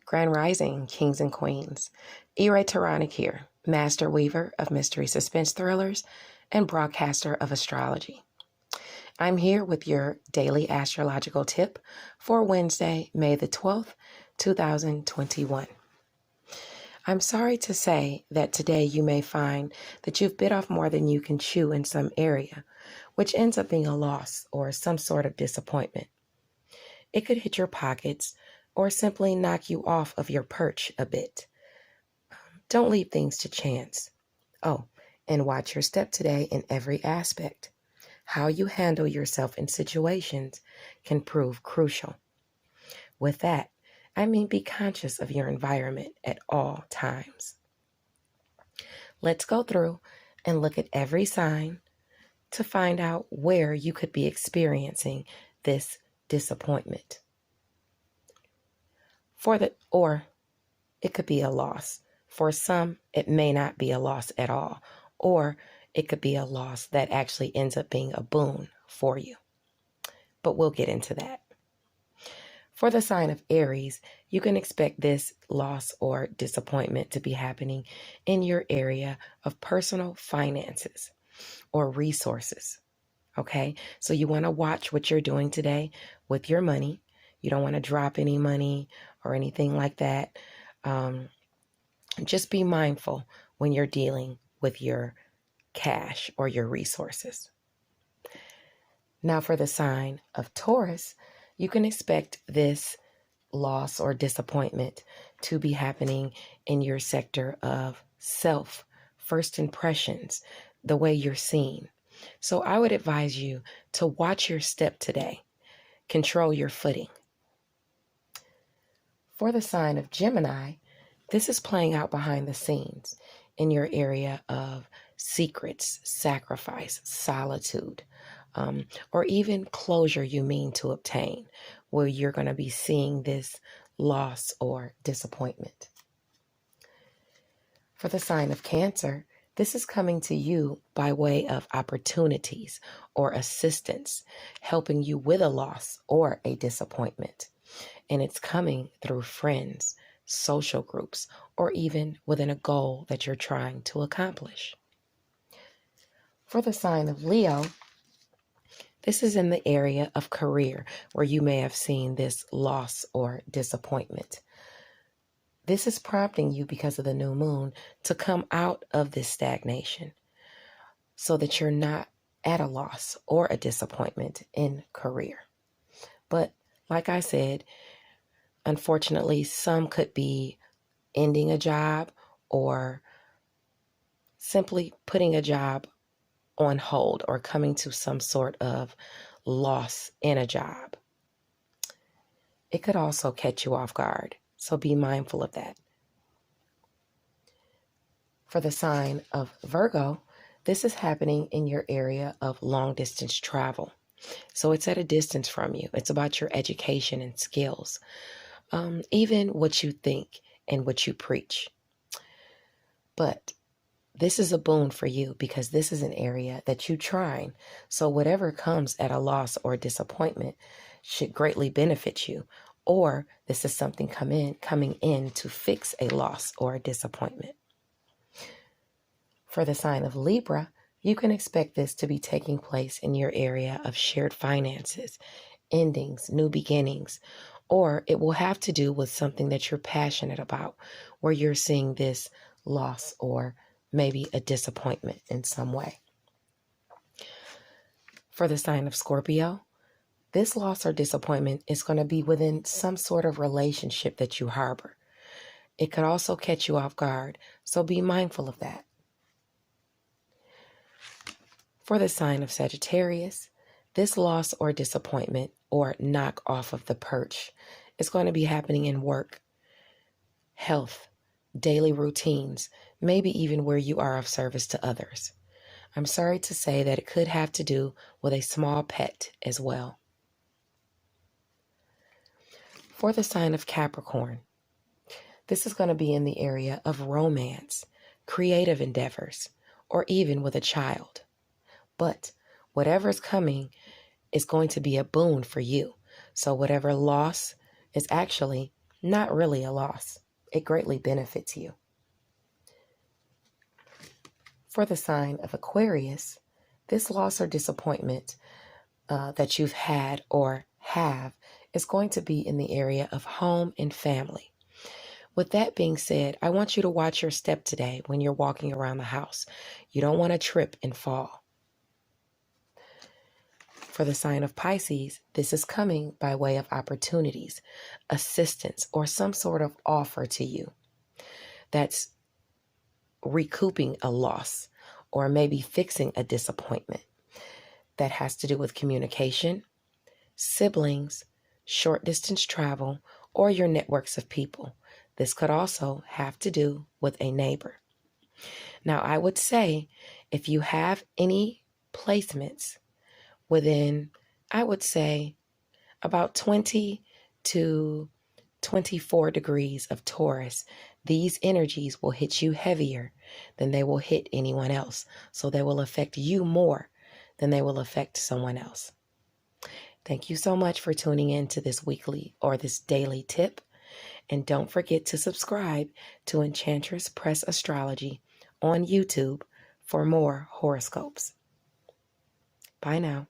Grand Rising, Kings and Queens. Taronic here, Master Weaver of Mystery Suspense Thrillers and broadcaster of astrology. I'm here with your daily astrological tip for Wednesday, May the 12th, 2021. I'm sorry to say that today you may find that you've bit off more than you can chew in some area, which ends up being a loss or some sort of disappointment. It could hit your pockets or simply knock you off of your perch a bit. Don't leave things to chance. Oh, and watch your step today in every aspect. How you handle yourself in situations can prove crucial. With that, I mean be conscious of your environment at all times. Let's go through and look at every sign to find out where you could be experiencing this disappointment. Or it could be a loss. For some, it may not be a loss at all, or it could be a loss that actually ends up being a boon for you. But we'll get into that. For the sign of Aries, you can expect this loss or disappointment to be happening in your area of personal finances or resources. Okay, so you want to watch what you're doing today with your money. You don't want to drop any money or anything like that. Just be mindful when you're dealing with your cash or your resources. Now for the sign of Taurus, you can expect this loss or disappointment to be happening in your sector of self, first impressions, the way you're seen. So I would advise you to watch your step today. Control your footing. For the sign of Gemini, this is playing out behind the scenes in your area of secrets, sacrifice, solitude, or even closure you mean to obtain, where you're going to be seeing this loss or disappointment. For the sign of Cancer, this is coming to you by way of opportunities or assistance, helping you with a loss or a disappointment. And it's coming through friends, social groups, or even within a goal that you're trying to accomplish. For the sign of Leo, this is in the area of career where you may have seen this loss or disappointment. This is prompting you because of the new moon to come out of this stagnation so that you're not at a loss or a disappointment in career. But like I said, unfortunately, some could be ending a job or simply putting a job on hold or coming to some sort of loss in a job. It could also catch you off guard, so be mindful of that. For the sign of Virgo, this is happening in your area of long distance travel. So it's at a distance from you. It's about your education and skills, even what you think and what you preach. But this is a boon for you because this is an area that you're trying. So whatever comes at a loss or disappointment should greatly benefit you. Or this is something coming in to fix a loss or a disappointment. For the sign of Libra, you can expect this to be taking place in your area of shared finances, endings, new beginnings, or it will have to do with something that you're passionate about, where you're seeing this loss or maybe a disappointment in some way. For the sign of Scorpio, this loss or disappointment is going to be within some sort of relationship that you harbor. It could also catch you off guard, so be mindful of that. For the sign of Sagittarius, this loss or disappointment or knock off of the perch is going to be happening in work, health, daily routines, maybe even where you are of service to others. I'm sorry to say that it could have to do with a small pet as well. For the sign of Capricorn, this is going to be in the area of romance, creative endeavors, or even with a child. But whatever's coming is going to be a boon for you. So whatever loss is actually not really a loss. It greatly benefits you. For the sign of Aquarius, this loss or disappointment that you've had or have is going to be in the area of home and family. With that being said, I want you to watch your step today when you're walking around the house. You don't want to trip and fall. For the sign of Pisces, this is coming by way of opportunities, assistance, or some sort of offer to you that's recouping a loss or maybe fixing a disappointment. That has to do with communication, siblings, short distance travel, or your networks of people. This could also have to do with a neighbor. Now, I would say if you have any placements within, I would say, about 20 to 24 degrees of Taurus, these energies will hit you heavier than they will hit anyone else. So they will affect you more than they will affect someone else. Thank you so much for tuning in to this weekly or this daily tip. And don't forget to subscribe to Enchantress Press Astrology on YouTube for more horoscopes. Bye now.